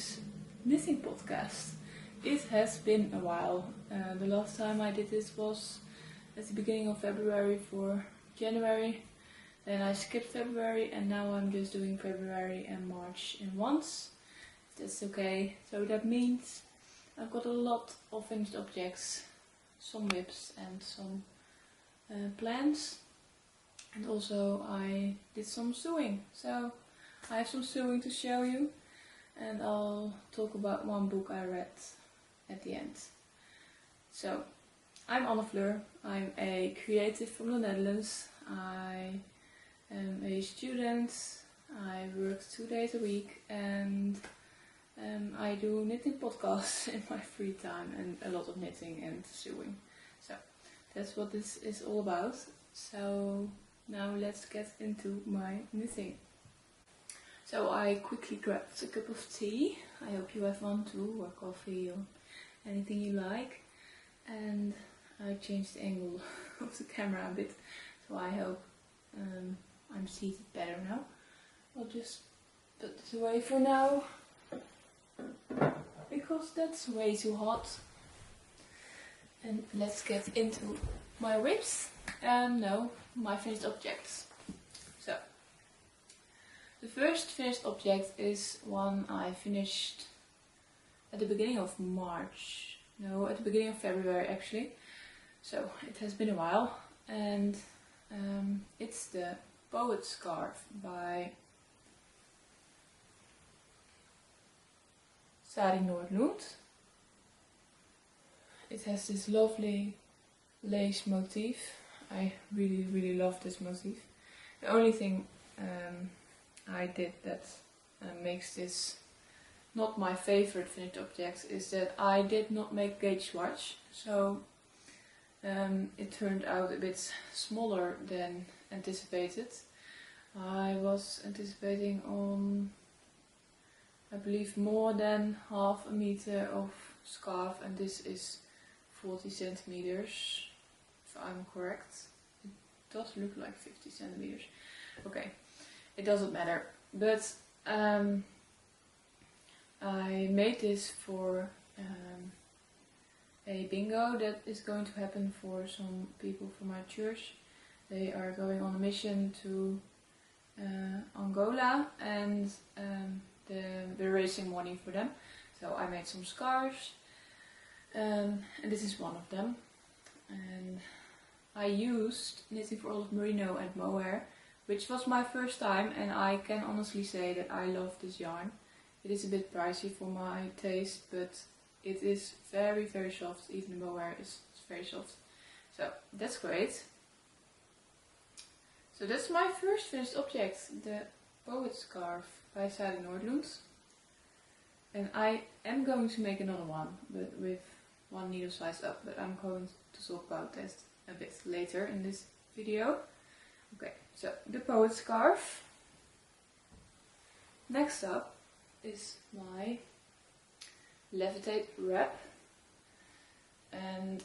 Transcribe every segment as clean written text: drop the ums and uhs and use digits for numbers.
this knitting podcast. It has been a while. The last time I did this was at the beginning of February for January. Then I skipped February and now I'm just doing February and March in once. That's okay. So that means I've got a lot of finished objects, some whips and some plants. And also I did some sewing. So I have some sewing to show you. And I'll talk about one book I read at the end. So, I'm Anne-Fleur. I'm a creative from the Netherlands. I am a student. I work 2 days a week and I do knitting podcasts in my free time and a lot of knitting and sewing. So, that's what this is all about. So, now let's get into my knitting. So I quickly grabbed a cup of tea. I hope you have one too, or coffee, or anything you like. And I changed the angle of the camera a bit, so I hope I'm seated better now. I'll just put this away for now, because that's way too hot. And let's get into my whips. No, my finished objects. So. The first finished object is one I finished at the beginning of March. No, at the beginning of February actually. So it has been a while. And it's the Poet Scarf by Sari Nordlund. It has this lovely lace motif. I really love this motif. The only thing I did that makes this not my favorite finished object is that I did not make gauge swatch, so it turned out a bit smaller than anticipated. I was anticipating on, I believe, more than half a meter of scarf, and this is 40 centimeters, if I'm correct. It does look like 50 centimeters. Okay. It doesn't matter, but I made this for a bingo that is going to happen for some people from my church. They are going on a mission to Angola, and we're raising money for them. So I made some scarves, and this is one of them. And I used Knitting for Old Merino and mohair, which was my first time, and I can honestly say that I love this yarn. It is a bit pricey for my taste, but it is very soft. Even the mohair is very soft. So that's great. So that's my first finished object, the Poet Scarf by Sari Nordlund. And I am going to make another one, but with one needle size up, but I'm going to talk about that a bit later in this video. Okay, so the Poet Scarf. Next up is my Levitate wrap, and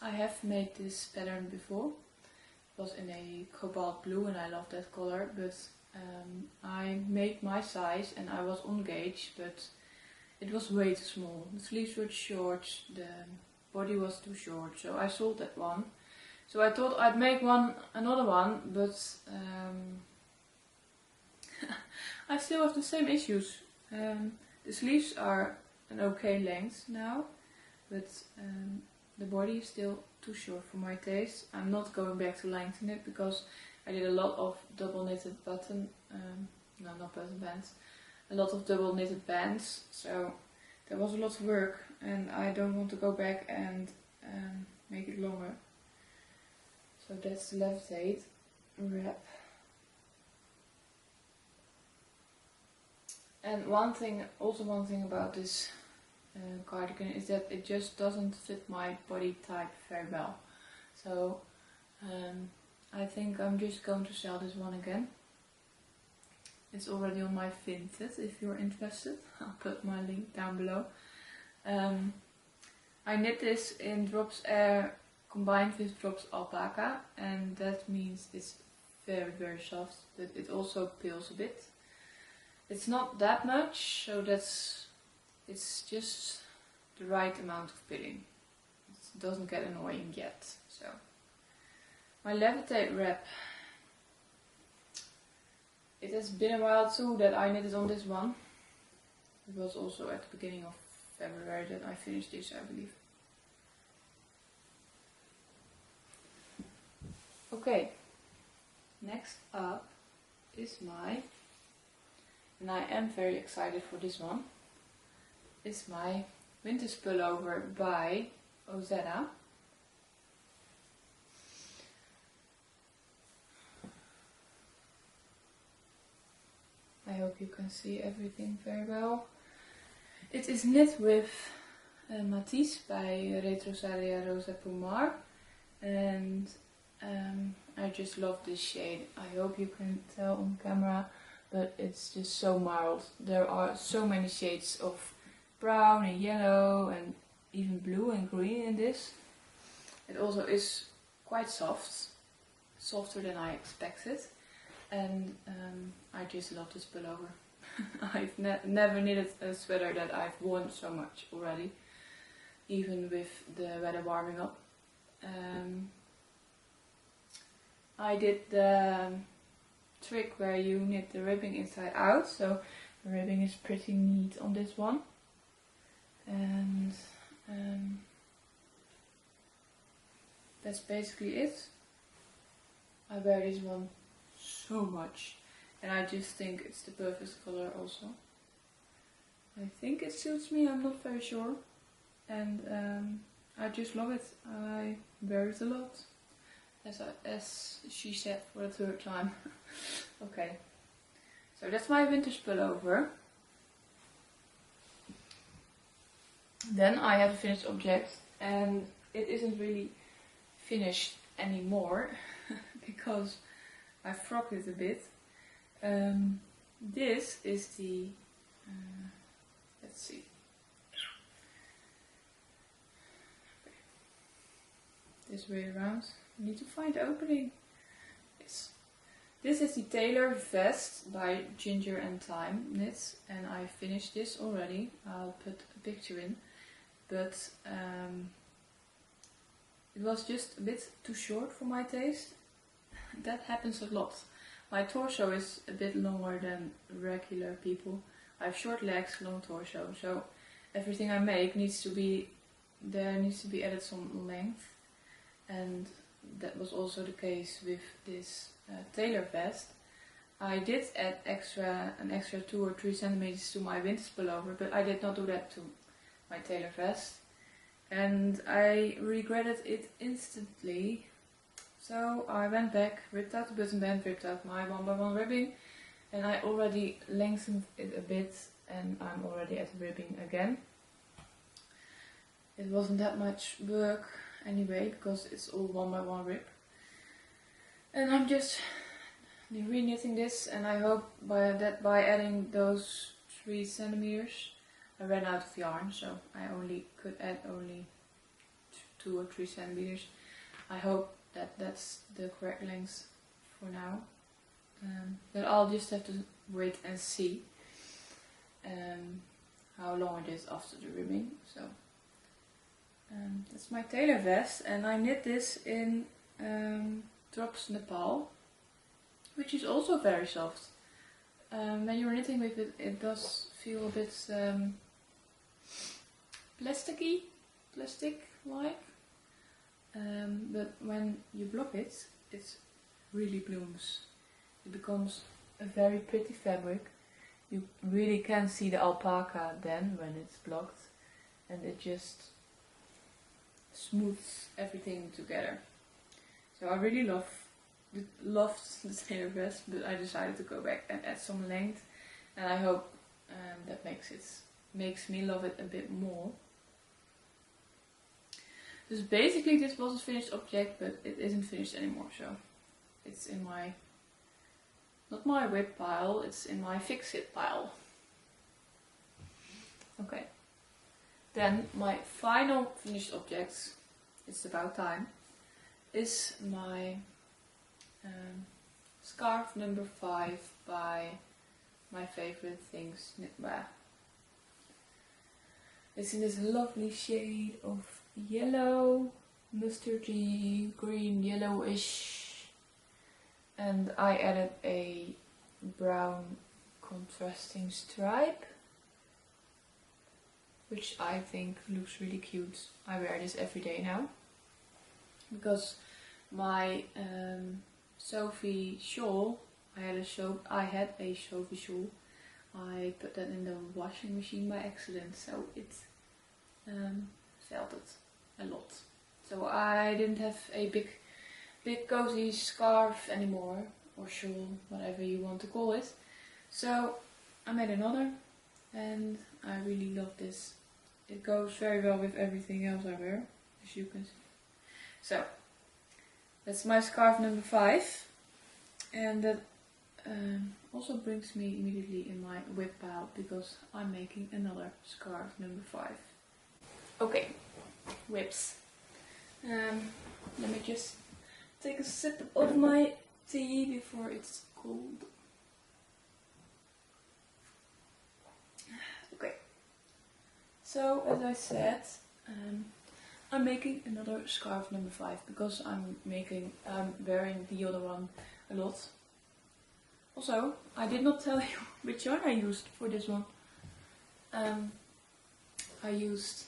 I have made this pattern before. It was in a cobalt blue and I love that color, but I made my size and I was on gauge, but it was way too small. The sleeves were short, the body was too short, so I sold that one. So I thought I'd make another one, but I still have the same issues. The sleeves are an okay length now, but the body is still too short for my taste. I'm not going back to lengthen it because I did a lot of double knitted button, no, not button bands, a lot of double knitted bands. So there was a lot of work, and I don't want to go back and make it longer. So that's the Levitate wrap. And one thing about this cardigan is that it just doesn't fit my body type very well. So I think I'm just going to sell this one again. It's already on my Vinted if you're interested. I'll put my link down below. I knit this in Drops Air combined with Drops Alpaca, and that means it's very soft, but it also peels a bit. It's not that much, so it's just the right amount of pilling. It doesn't get annoying yet. So my Levitate wrap. It has been a while too that I knitted on this one. It was also at the beginning of February that I finished this, I believe. Okay, next up is and I am very excited for this one, is my winter pullover by Ozetta. I hope you can see everything very well. It is knit with Matisse by Retrosaria Rosa Pomar, and I just love this shade. I hope you can tell on camera, but it's just so mild. There are so many shades of brown and yellow and even blue and green in this. It also is quite soft, softer than I expected, and I just love this pullover. I've never knitted a sweater that I've worn so much already, even with the weather warming up. I did the trick where you knit the ribbing inside out, so the ribbing is pretty neat on this one. And that's basically it. I wear this one so much, and I just think it's the perfect color also. I think it suits me, I'm not very sure. And I just love it. I wear it a lot. As she said for the third time. Okay, so that's my winter pullover. Then I have a finished object, and it isn't really finished anymore because I frocked it a bit. This is the, let's see. Okay. This way around. I need to find the opening. Yes. This is the Tailor Vest by Ginger and Thyme Knits, and I finished this already. I'll put a picture in, but it was just a bit too short for my taste. That happens a lot. My torso is a bit longer than regular people. I have short legs, long torso, so everything I make needs to be added some length, and that was also the case with this tailor vest. I did add an extra 2 or 3 centimeters to my winter pullover, but I did not do that to my tailor vest, and I regretted it instantly. So I went back, ripped out the button band, ripped out my 1x1 ribbing, and I already lengthened it a bit, and I'm already at the ribbing again. It wasn't that much work anyway, because it's all 1x1 rib. And I'm just re-knitting this, and I hope by adding those 3 centimeters, I ran out of yarn, so I could add only 2 or 3 centimeters. I hope that that's the correct length for now. But I'll just have to wait and see how long it is after the ribbing. So that's my tailor vest, and I knit this in Drops Nepal, which is also very soft. When you're knitting with it, it does feel a bit plastic-like. But when you block it, it really blooms. It becomes a very pretty fabric. You really can see the alpaca then when it's blocked, and it just smooths everything together. So I really loved the tailor vest, but I decided to go back and add some length, and I hope that makes me love it a bit more. Dus basically this was a finished object, but it isn't finished anymore, so it's in my, not my whip pile, it's in my fix it pile. Okay, then my final finished object, it's about time, is my scarf number 5 by my favorite things. It's in this lovely shade of yellow, mustardy, green, yellowish, and I added a brown contrasting stripe, which I think looks really cute. I wear this every day now because my Sophie shawl, I had a Sophie shawl. I put that in the washing machine by accident, so it felted a lot. So I didn't have a big cozy scarf anymore, or shawl, whatever you want to call it. So I made another, and I really love this. It goes very well with everything else I wear, as you can see. So that's my scarf number 5, and that also brings me immediately in my whip pile because I'm making another scarf number 5. Okay, whips. Let me just take a sip of my tea before it's cold. Okay, so as I said, I'm making another scarf number 5 because I'm wearing the other one a lot. Also, I did not tell you which yarn I used for this one. I used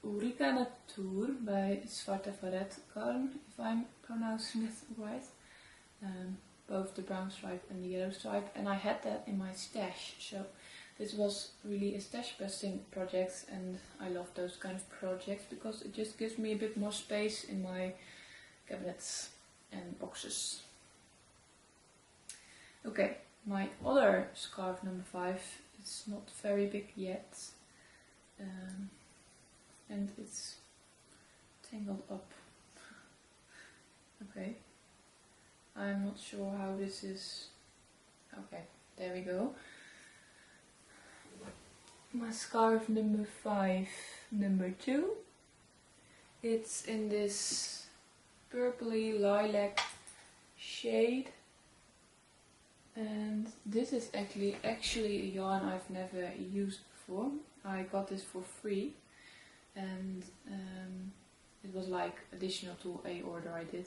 Ulrika Natur by Zwarte Varet Garn, if I'm pronouncing it right. Both the brown stripe and the yellow stripe, and I had that in my stash. So this was really a stash busting project, and I love those kind of projects because it just gives me a bit more space in my cabinets and boxes. Okay, my other scarf number 5, it's not very big yet, and it's tangled up. Okay, I'm not sure how this is. Okay, there we go. My scarf number 5, number 2. It's in this purpley lilac shade. And this is actually a yarn I've never used before. I got this for free, and it was like additional to a order I did.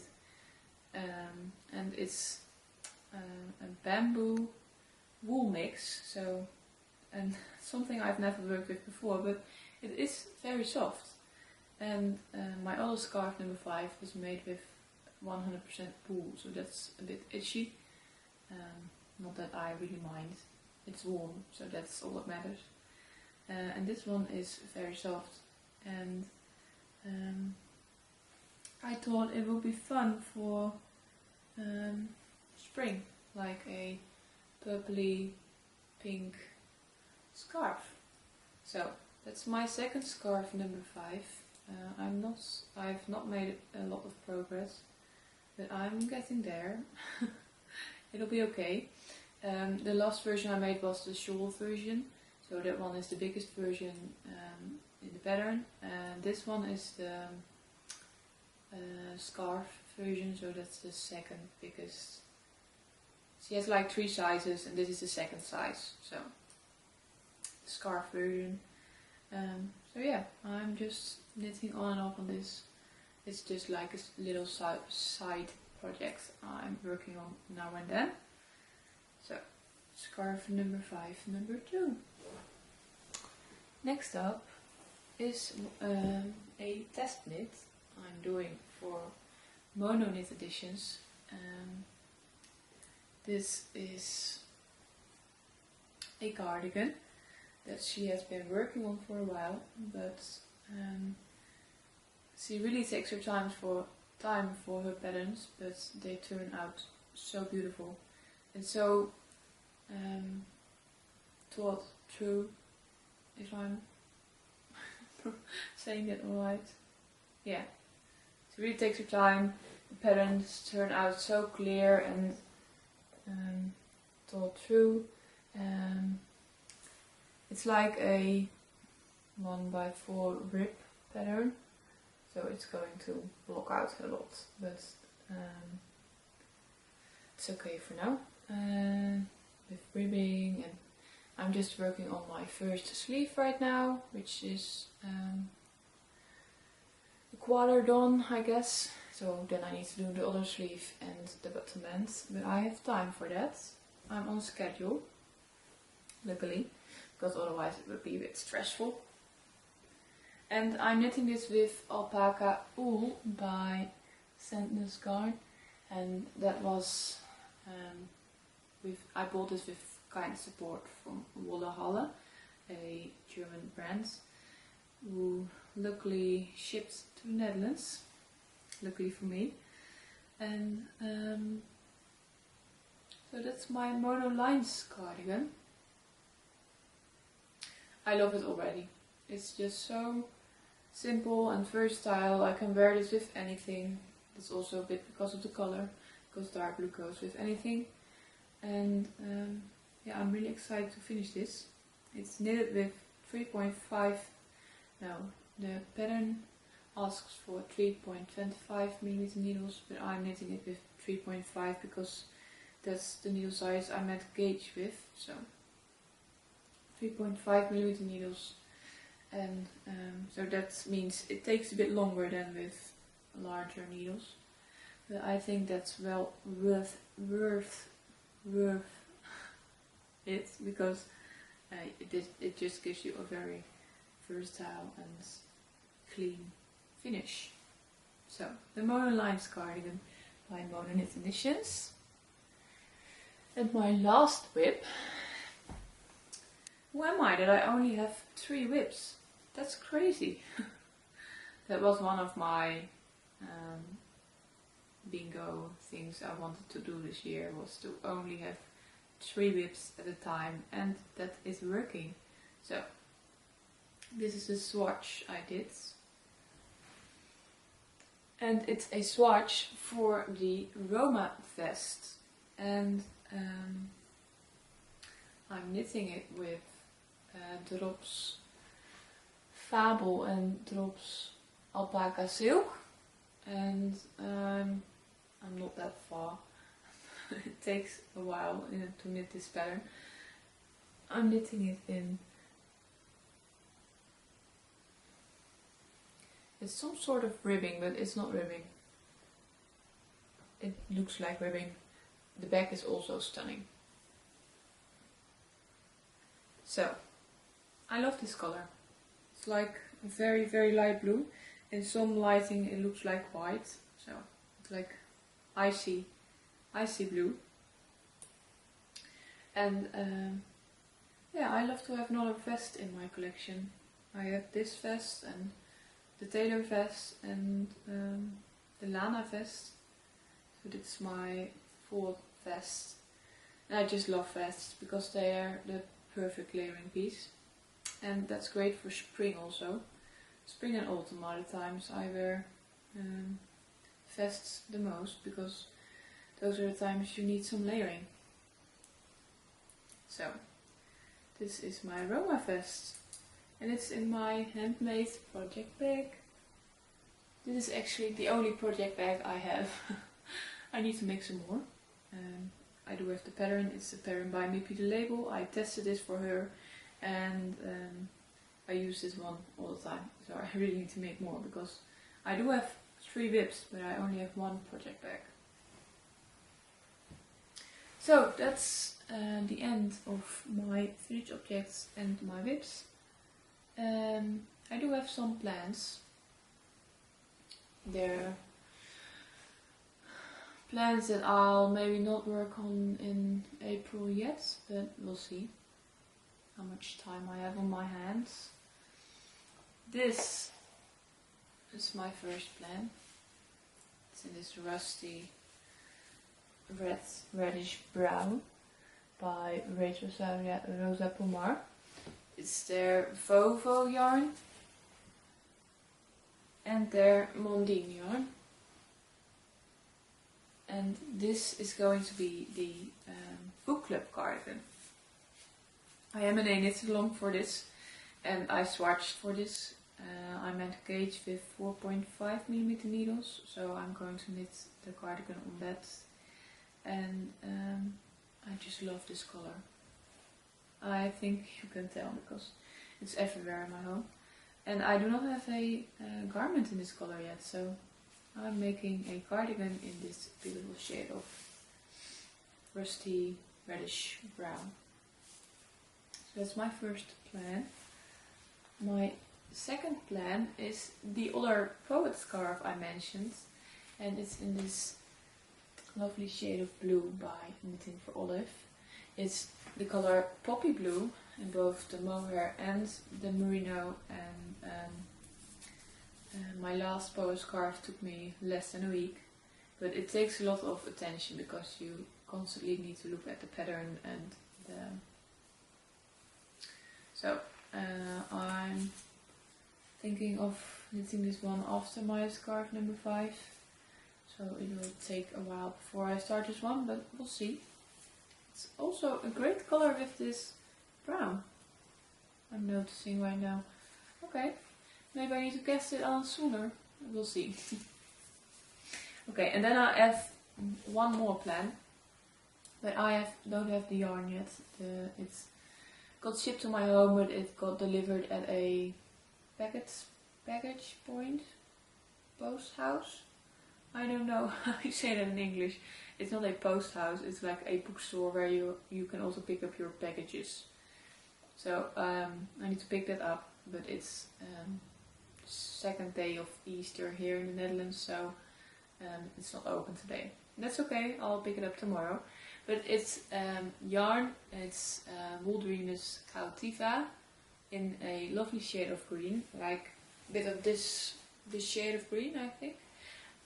And it's a bamboo wool mix, so, and something I've never worked with before, but it is very soft. And my other scarf number 5 was made with 100% wool, so that's a bit itchy. Not that I really mind, it's warm, so that's all that matters. And this one is very soft, and I thought it would be fun for spring, like a purpley pink scarf. So that's my second scarf number 5. I've not made a lot of progress, but I'm getting there. It'll be okay. The last version I made was the shawl version, so that one is the biggest version in the pattern, and this one is the scarf version, so that's the second biggest. She has like 3 sizes, and this is the second size, so the scarf version. So yeah, I'm just knitting on and off on this. It's just like a little side project I'm working on now and then. So, scarf number 5, number 2. Next up is a test knit I'm doing for mono knit editions. This is a cardigan that she has been working on for a while, but she really takes her time for her patterns, but they turn out so beautiful and so thought through, if I'm saying that alright. Yeah, she really takes her time. The patterns turn out so clear and thought through. It's like a 1x4 rib pattern, so it's going to block out a lot, but it's okay for now. with ribbing, and I'm just working on my first sleeve right now, which is a quarter done, I guess. So then I need to do the other sleeve and the button band, but I have time for that. I'm on schedule, luckily, because otherwise it would be a bit stressful. And I'm knitting this with alpaca wool by Sandnes Garn, and that was I bought this with kind support from Wolle Halle, a German brand, who luckily shipped to the Netherlands, luckily for me. And so that's my mono lines cardigan. I love it already. It's just so simple and versatile. I can wear this with anything. That's also a bit because of the color, because dark blue goes with anything. And yeah, I'm really excited to finish this. It's knitted with 3.5, no, the pattern asks for 3.25mm needles, but I'm knitting it with 3.5 because that's the needle size I'm at gauge with. So 3.5mm needles, and so that means it takes a bit longer than with larger needles, but I think that's well worth it, because it just gives you a very versatile and clean finish. So the Mono Lines cardigan by Mono Knit Editions. And my last whip. Who am I that I only have 3 whips? That's crazy. That was one of my bingo things I wanted to do this year, was to only have 3 whips at a time, and that is working. So this is a swatch I did, and it's a swatch for the Roma vest, and I'm knitting it with Drops Fabel and Drops Alpaca Silk, and I'm not that far. It takes a while to knit this pattern. I'm knitting it in, it's some sort of ribbing, but it's not ribbing. It looks like ribbing. The back is also stunning. So, I love this color. It's like a very, very light blue. In some lighting it looks like white. So, it's like icy blue. And yeah, I love to have another vest in my collection. I have this vest and the tailor vest and the Lana vest. So that's my 4th vest. And I just love vests because they are the perfect layering piece. And that's great for spring also. Spring and autumn are the times I wear vests the most, because those are the times you need some layering. So, this is my Roma vest, and it's in my handmade project bag. This is actually the only project bag I have. I need to make some more. I do have the pattern. It's a pattern by Mippie the Label. I tested this for her, and I use this one all the time. So I really need to make more, because I do have 3 whips, but I only have 1 project bag. So that's the end of my finished objects and my whips. I do have some plans. They're plans that I'll maybe not work on in April yet, but we'll see how much time I have on my hands. This is my first plan. It's in this rusty reddish brown by Rachel Rosa Pomar. It's their Vovo yarn and their Mondine yarn. And this is going to be the book club cardigan. I am in a knit along for this, and I swatched for this. I'm at gauge with 4.5mm needles, so I'm going to knit the cardigan on that. And I just love this color. I think you can tell because it's everywhere in my home. And I do not have a garment in this color yet, so I'm making a cardigan in this beautiful shade of rusty reddish brown. So that's my first plan. My second plan is the other poet scarf I mentioned, and it's in this lovely shade of blue by Knitting for Olive. It's the color poppy blue in both the mohair and the merino, and my last poet scarf took me less than a week, but it takes a lot of attention because you constantly need to look at the pattern and the... So I'm thinking of knitting this one after my scarf number 5. So it will take a while before I start this one, but we'll see. It's also a great color with this brown, I'm noticing right now. Okay, maybe I need to cast it on sooner. We'll see. Okay, and then I have one more plan, but I don't have the yarn yet. It's got shipped to my home, but it got delivered at a package point, post house. I don't know how you say that in English. It's not a post house, it's like a bookstore where you can also pick up your packages. So I need to pick that up, but it's second day of Easter here in the Netherlands, so it's not open today. That's okay, I'll pick it up tomorrow. But it's yarn, it's Wool-Dreamers Cautiva in a lovely shade of green, like a bit of this shade of green, I think.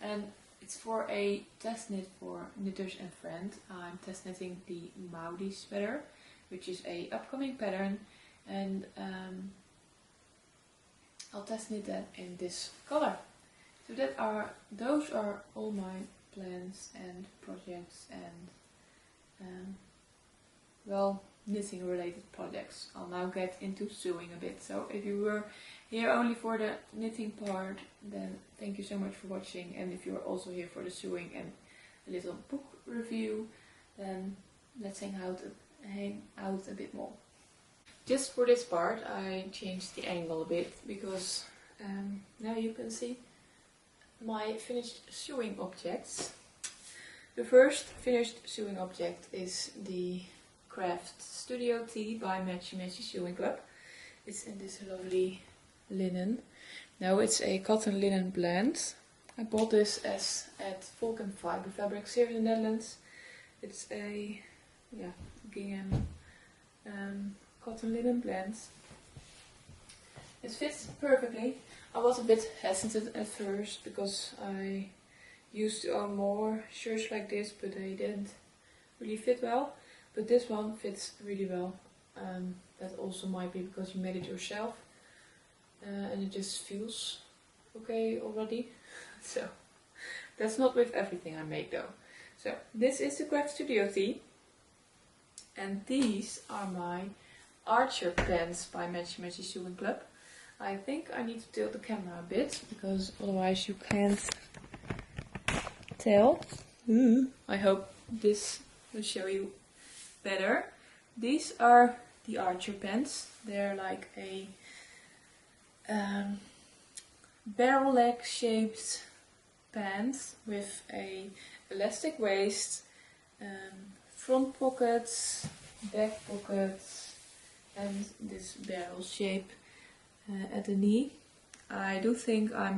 And it's for a test knit for knitters and friends. I'm test knitting the Maudi sweater, which is a upcoming pattern, and I'll test knit that in this color. So those are all my plans and projects and well, knitting related projects. I'll now get into sewing a bit. So if you were here only for the knitting part, then thank you so much for watching. And if you're also here for the sewing and a little book review, then let's hang out a bit more. Just for this part I changed the angle a bit because now you can see my finished sewing objects. The first finished sewing object is the Craft Studio Tee by Matchy Matchy Sewing Club. It's in this lovely linen. Now it's a cotton linen blend. I bought this at Vulcan Fiber Fabrics here in the Netherlands. It's a gingham cotton linen blend. It fits perfectly. I was a bit hesitant at first because I used to own more shirts like this, but they didn't really fit well. But this one fits really well. That also might be because you made it yourself. And it just feels okay already. So that's not with everything I make though. So this is the Craft Studio Tee. And these are my Archer pants by Matchy Matchy Sewing Club. I think I need to tilt the camera a bit because otherwise you can't tell. I hope this will show you better. These are the Archer pants. They're like a barrel leg shaped pants with a elastic waist, front pockets, back pockets, and this barrel shape at the knee. I do think I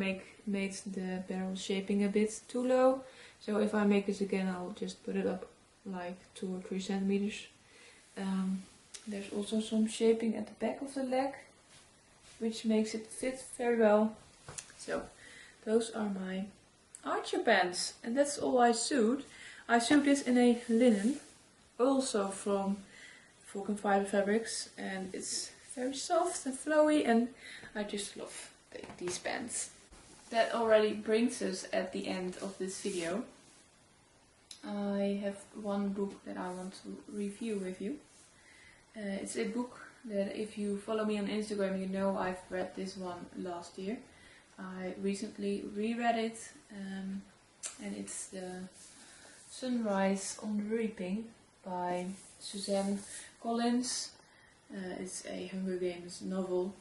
made the barrel shaping a bit too low, so if I make this again I'll just put it up like 2 or 3 centimeters. There's also some shaping at the back of the leg, which makes it fit very well. So those are my Archer pants, and that's all I sewed. I sewed this in a linen, also from Vulcan Fiber Fabrics, and it's very soft and flowy, and I just love these pants. That already brings us at the end of this video. I have one book that I want to review with you. It's a book that if you follow me on Instagram, you know I've read this one last year. I recently reread it, and it's the Sunrise on the Reaping by Suzanne Collins. It's a Hunger Games novel,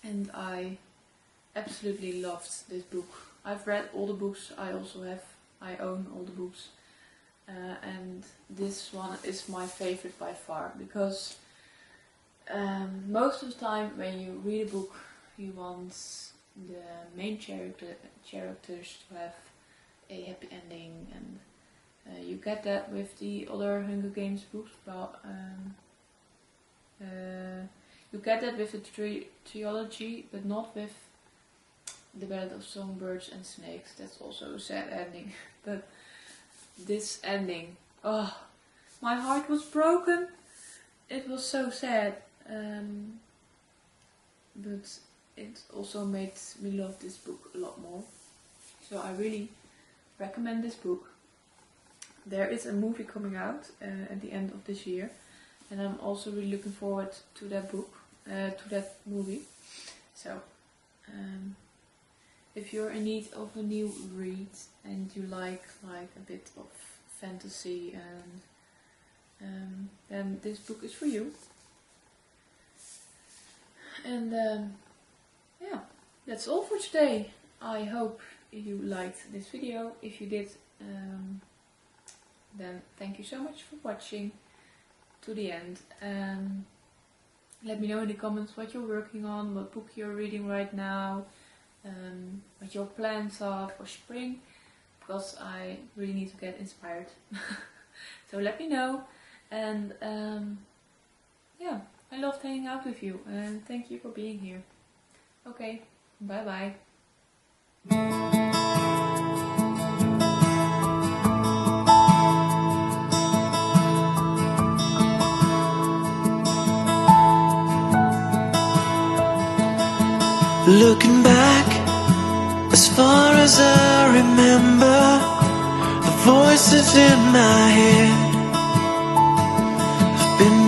and I absolutely loved this book. I've read all the books. I own all the books, and this one is my favorite by far, because most of the time when you read a book, you want the main characters to have a happy ending, and you get that with the other Hunger Games books, but you get that with the trilogy, but not with The Ballad of Songbirds and Snakes. That's also a sad ending. But this ending, oh, my heart was broken. It was so sad. But it also made me love this book a lot more. So I really recommend this book. There is a movie coming out at the end of this year, and I'm also really looking forward to that book, to that movie. So if you're in need of a new read and you like a bit of fantasy, and then this book is for you. And yeah, that's all for today. I hope you liked this video. If you did, then thank you so much for watching to the end. Let me know in the comments what you're working on, what book you're reading right now, what your plans are for spring, because I really need to get inspired. So let me know, and yeah, I loved hanging out with you, and thank you for being here. Okay, bye bye. Looking back, as far as I remember, the voices in my head have been